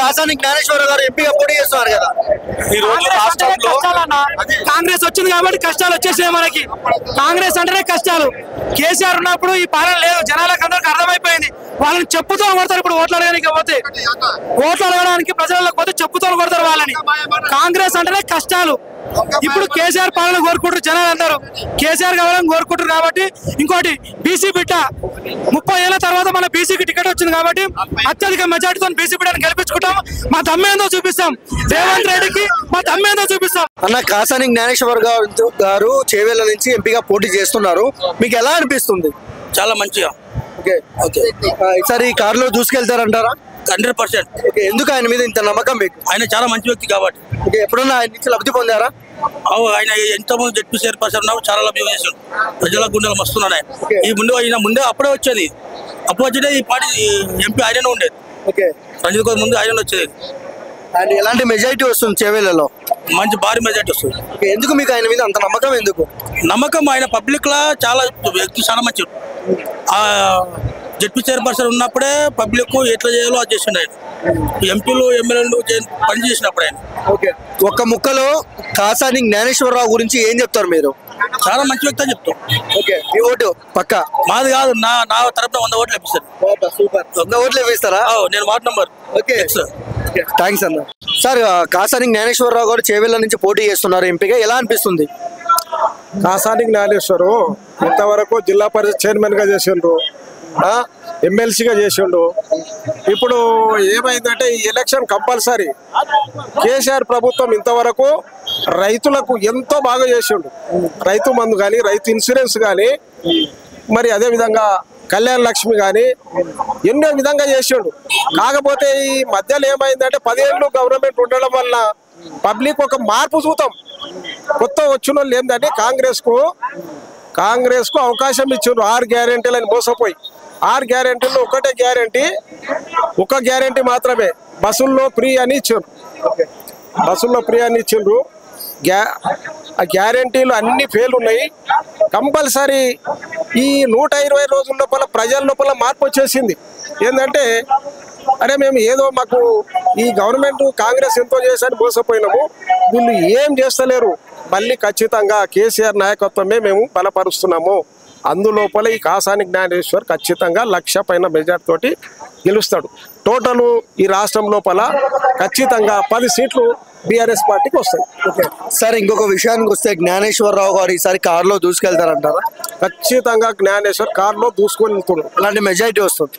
కాసాని జ్ఞానేశ్వరరావు గారు ఎంపీగా పోటీ చేస్తున్నారు కదా, ఈ రోజు రాష్ట్రంలో కాంగ్రెస్ వచ్చింది కాబట్టి కష్టాలు వచ్చేసాయి మనకి. కాంగ్రెస్ అంటేనే కష్టాలు. కేసీఆర్ ఉన్నప్పుడు ఈ పాలన లేదు, జనాలకు అందరికి అర్థమైపోయింది. వాళ్ళని చెప్పుతో కొడతారు. ఇప్పుడు ఓట్లు అడగడానికి పోతే, ఓట్లు అడగడానికి ప్రజలకు పోతే చెప్పుతో కొడతారు వాళ్ళని. కాంగ్రెస్ అంటేనే కష్టాలు. ఇప్పుడు కేసీఆర్ పాలన కోరుకుంటారు జనాలు అందరూ. కేసీఆర్ కావాలని కోరుకుంటారు కాబట్టి. ఇంకోటి బీసీ బిడ్డ 30 ఏళ్ల తర్వాత మన బీసీకి టికెట్ వచ్చింది కాబట్టి అత్యధిక మెజార్టీతో బీసీ బిడ్డను గెలిపించుకుంటాం. మా దమ్మేందో చూపిస్తాం. రేవంత్ రెడ్డికి మా దమ్మేందో చూపిస్తాం. అన్న, కాసాని జ్ఞానేశ్వరరావు గారు చేవేళ్ల నుంచి ఎంపీగా పోటీ చేస్తున్నారు. మీకు ఎలా అనిపిస్తుంది? చాలా మంచిగా. ఈసారి ఈ కారులో దూసుకెళ్తారంటారా? 100%. ఎందుకు ఆయన మీద ఇంత నమ్మకం మీకు? ఆయన చాలా మంచి వ్యక్తి కాబట్టి. ఎప్పుడన్నా ఆయన నుంచి లబ్ధి పొందారా? ఆయన ఎంతమంది జడ్పీ చైర్పర్సన్ ఉన్నారు, చాలా లభ్యం చేశాడు. ప్రజల గుండెలు మస్తున్నాడు ఆయన. ఈ ముందే అప్పుడే వచ్చేది. అప్పుడు వచ్చేది ఈ పార్టీ ఎంపీ ఆయననే ఉండేది. రంజిత్ కుమార్ ముందు ఆయన వచ్చేది. అండ్ ఎలాంటి మెజారిటీ వస్తుంది చేవేళ్లలో? మంచి భారీ మెజార్టీ వస్తుంది. ఎందుకు మీకు ఆయన మీద అంత నమ్మకం? ఎందుకు నమ్మకం? ఆయన పబ్లిక్ లా చాలా వ్యక్తి, చాలా మంచి. జడ్పీ చైర్పర్సన్ ఉన్నప్పుడే పబ్లిక్ ఎట్లా చేయాలో అది చేసిండు ఆయన. ఎంపీలు ఎమ్మెల్యేలు పని చేసినప్పుడు ఆయన. ఒక్క ముక్కలో కాసాని జ్ఞానేశ్వరరావు గురించి ఏం చెప్తారు మీరు? చాలా మంచి వ్యక్తి అని చెప్తాం. మీ ఓటు పక్క మాది కాదు, నా తరపున 100 ఓట్లు లభిస్తారు. 100 ఓట్లు లభిస్తారా? నేను వార్డు నంబర్. థ్యాంక్స్ అన్న. సార్, కాసాని జ్ఞానేశ్వరరావు గారు చేవేళ్ల నుంచి పోటీ చేస్తున్నారు ఎంపీగా, ఎలా అనిపిస్తుంది? కాసాని జ్ఞానేశ్వరు ఇంతవరకు జిల్లా పరిషత్ చైర్మన్ గా చేసిండ్రు, ఎమ్మెల్సీగా చేసిండు. ఇప్పుడు ఏమైందంటే ఈ ఎలక్షన్ కంపల్సరీ. కేసీఆర్ ప్రభుత్వం ఇంతవరకు రైతులకు ఎంతో బాగా చేసిండు. రైతు మందు కానీ, రైతు ఇన్సూరెన్స్ కానీ, మరి అదేవిధంగా కళ్యాణ లక్ష్మి కానీ ఎన్నో విధంగా చేసిండు. కాకపోతే ఈ మధ్యలో ఏమైందంటే 10 ఏళ్ళు గవర్నమెంట్ ఉండడం వల్ల పబ్లిక్ ఒక మార్పు చూద్దాం. కొత్త వచ్చిన వాళ్ళు ఏంటంటే కాంగ్రెస్ కు అవకాశం ఇచ్చిండ్రు. 6 గ్యారెంటీలని మోసపోయి 6 గ్యారెంటీలు ఒకటే గ్యారెంటీ, ఒక గ్యారెంటీ మాత్రమే, బస్సుల్లో ఫ్రీ అని ఇచ్చిండ్రు. బస్సుల్లో ఫ్రీ అని ఇచ్చిండ్రు. ఆ గ్యారెంటీలు అన్ని ఫెయిల్ ఉన్నాయి. కంపల్సరీ ఈ 120 రోజుల లోపల ప్రజల లోపల మార్పు వచ్చేసింది. ఏంటంటే అరే మేము ఏదో మాకు ఈ గవర్నమెంట్ కాంగ్రెస్ ఎంతో చేశారని మోసపోయినాము, వీళ్ళు ఏం చేస్తలేరు, మళ్ళీ ఖచ్చితంగా కేసీఆర్ నాయకత్వమే మేము బలపరుస్తున్నాము. అందులోపల ఈ కాసాని జ్ఞానేశ్వర్ ఖచ్చితంగా 1,00,000 పైన మెజార్టీ తోటి గెలుస్తాడు. టోటల్ ఈ రాష్ట్రం లోపల ఖచ్చితంగా 10 సీట్లు బీఆర్ఎస్ పార్టీకి వస్తాయి. సార్, ఇంకొక విషయానికి వస్తే జ్ఞానేశ్వరరావు గారు ఈసారి కారులో దూసుకెళ్తారంటారా? ఖచ్చితంగా జ్ఞానేశ్వర్ కారులో దూసుకొని వెళ్తున్నాడు. అలాంటి మెజారిటీ వస్తుంది.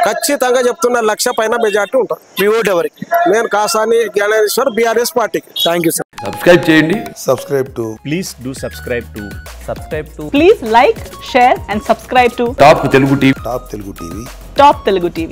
ఖచ్చితంగా చెప్తున్నా 1,00,000 పైన మెజార్టీ ఉంటుంది. మీ ఓటు ఎవరికి? నేను కాసాని జ్ఞానేశ్వర్, బీఆర్ఎస్ పార్టీకి. Thank you sir. సబ్స్క్రైబ్ చేయండి. Please do subscribe to. Please like, share and subscribe to top Telugu TV. Top Telugu TV.